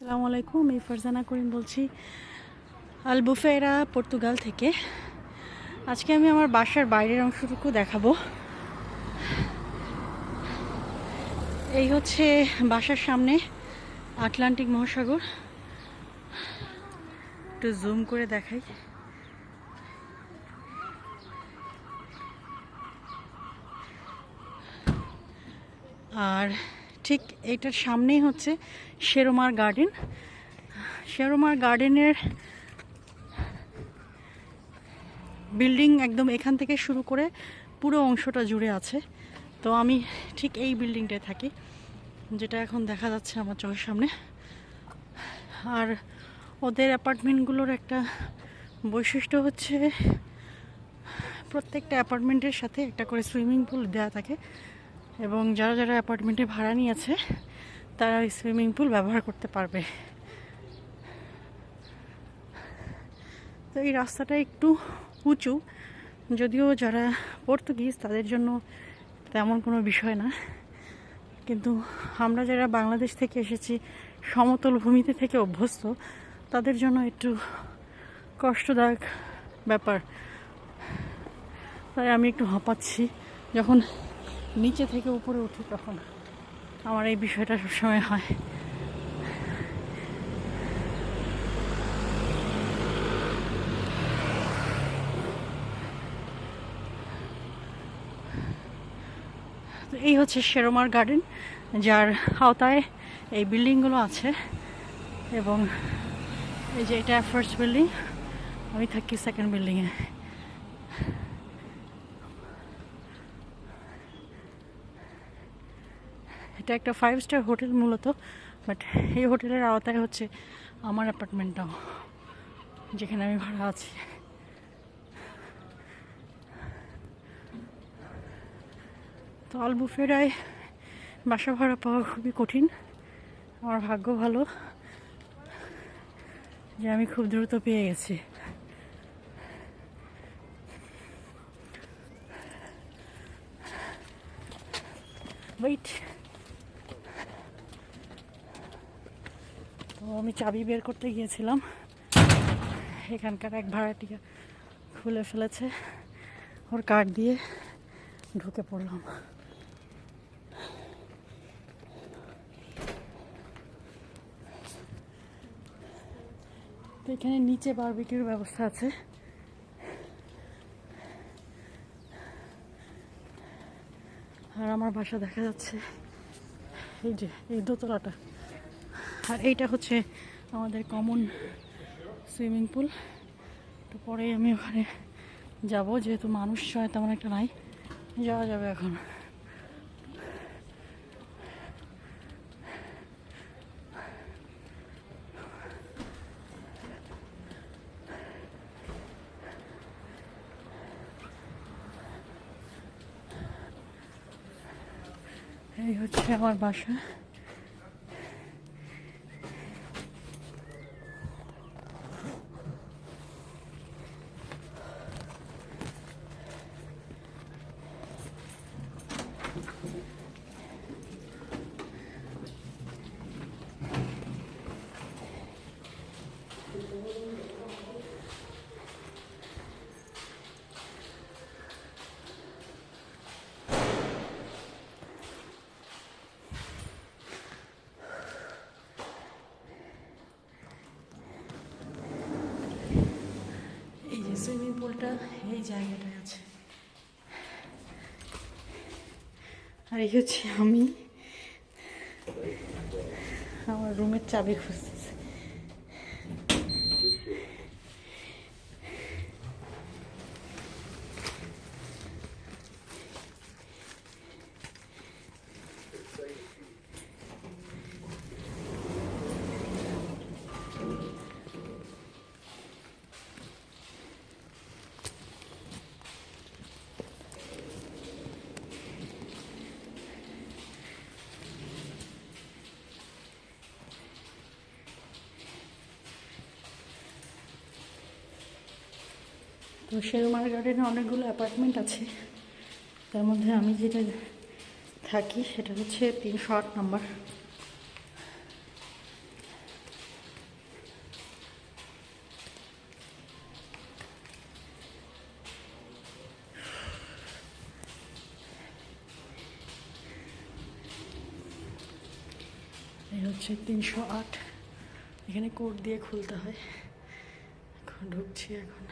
আসসালামু আলাইকুম, আমি ফারজানা করিম বলছি আলবুফেরা পর্তুগাল থেকে। আজকে আমি আমার বাসার বাইরের অংশটুকু দেখাবো। এই হচ্ছে বাসার সামনে আটলান্টিক মহাসাগর। একটু জুম করে দেখাই। আর ঠিক এইটার সামনেই হচ্ছে শেরোমার গার্ডেন। শেরোমার গার্ডেনের বিল্ডিং একদম এখান থেকে শুরু করে পুরো অংশটা জুড়ে আছে। তো আমি ঠিক এই বিল্ডিংটায় থাকি, যেটা এখন দেখা যাচ্ছে আমার চোখের সামনে। আর ওদের অ্যাপার্টমেন্টগুলোর একটা বৈশিষ্ট্য হচ্ছে প্রত্যেকটা অ্যাপার্টমেন্টের সাথে একটা করে সুইমিং পুল দেওয়া থাকে, এবং যারা যারা অ্যাপার্টমেন্টে ভাড়া নিয়েছে তারা ওই সুইমিং পুল ব্যবহার করতে পারবে। তো এই রাস্তাটা একটু উঁচু, যদিও যারা পর্তুগিজ তাদের জন্য তেমন কোনো বিষয় না, কিন্তু আমরা যারা বাংলাদেশ থেকে এসেছি, সমতল ভূমিতে থেকে অভ্যস্ত, তাদের জন্য একটু কষ্টদায়ক ব্যাপার। তাই আমি একটু হাঁপাচ্ছি যখন নিচে থেকে উপরে উঠি, তখন আমার এই বিষয়টা সবসময় হয়। তো এই হচ্ছে শেরোমার গার্ডেন, যার আওতায় এই বিল্ডিংগুলো আছে। এবং এই যে এটা ফার্স্ট বিল্ডিং, আমি থাকি সেকেন্ড বিল্ডিংয়ে। এটা একটা 5 স্টার হোটেল মূলত, বাট এই হোটেলের আওতায় হচ্ছে আমার অ্যাপার্টমেন্টটাও, যেখানে আমি ভাড়া আছি। তো আলবুফেরায় বাসা ভাড়া পাওয়া খুবই কঠিন। আমার ভাগ্য ভালো যে আমি খুব দ্রুত পেয়ে গেছি। ওয়েট, তো আমি চাবি বের করতে গিয়েছিলাম, এখানকার এক ভাড়াটিয়া খুলে ফেলেছে, ওর কার্ড দিয়ে ঢুকে পড়লাম। তো এখানে নিচে বারবিকিউর ব্যবস্থা আছে। আর আমার বাসা দেখা যাচ্ছে এই যে এই দোতলাটা। আর এইটা হচ্ছে আমাদের কমন সুইমিং পুল। তো পরে আমি ওখানে যাব, যেহেতু মানুষ তেমন একটা নাই, যাওয়া যাবে এখন। এই হচ্ছে আমার বাসা। এই যে সুইমিং পুলটা এই জায়গাটায় আছে। আর এই হচ্ছে আমি আমার রুমের চাবি খুঁজতেছি। তো শেরোমার গার্ডেনে অনেকগুলো অ্যাপার্টমেন্ট আছে, তার মধ্যে আমি যেটা থাকি সেটা হচ্ছে 308 নম্বর। এই হচ্ছে 308, এখানে কোড দিয়ে খুলতে হয়। এখন ঢুকছি এখন।